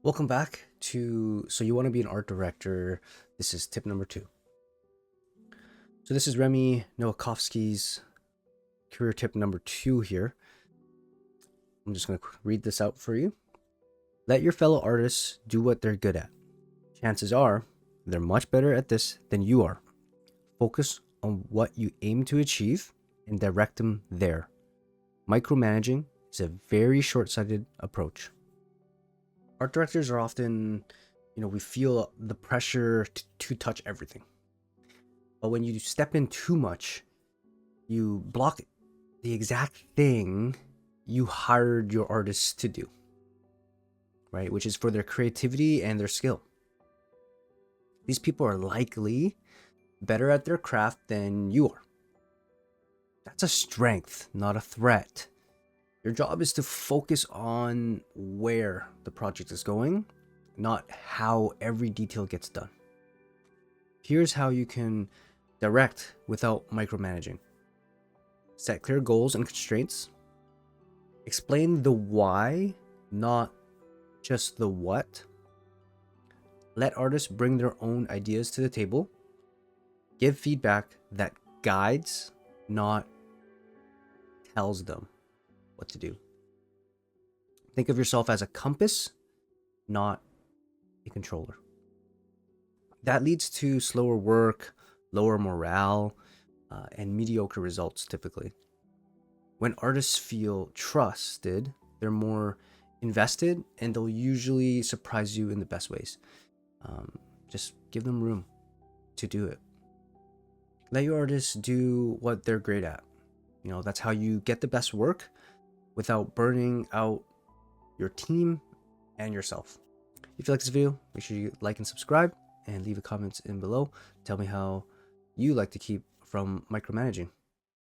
Welcome back to So You Want to Be an Art Director. This is tip number 2. So this is Remi Nowakowski's career tip number 2 here. I'm just going to read this out for you. Let your fellow artists do what they're good at. Chances are they're much better at this than you are. Focus on what you aim to achieve and direct them there. Micromanaging is a very short-sighted approach. Art directors are often, we feel the pressure to touch everything. But when you step in too much, you block the exact thing you hired your artists to do, right? Which is for their creativity and their skill. These people are likely better at their craft than you are. That's a strength, not a threat. Your job is to focus on where the project is going, not how every detail gets done. Here's how you can direct without micromanaging. Set clear goals and constraints. Explain the why, not just the what. Let artists bring their own ideas to the table. Give feedback that guides, not tells them what to do. Think of yourself as a compass, not a controller. That leads to slower work, lower morale, and mediocre results typically. When artists feel trusted, they're more invested and they'll usually surprise you in the best ways. Just give them room to do it. Let your artists do what they're great at. That's how you get the best work without burning out your team and yourself. If you like this video, make sure you like and subscribe and leave a comment in below. Tell me how you like to keep from micromanaging.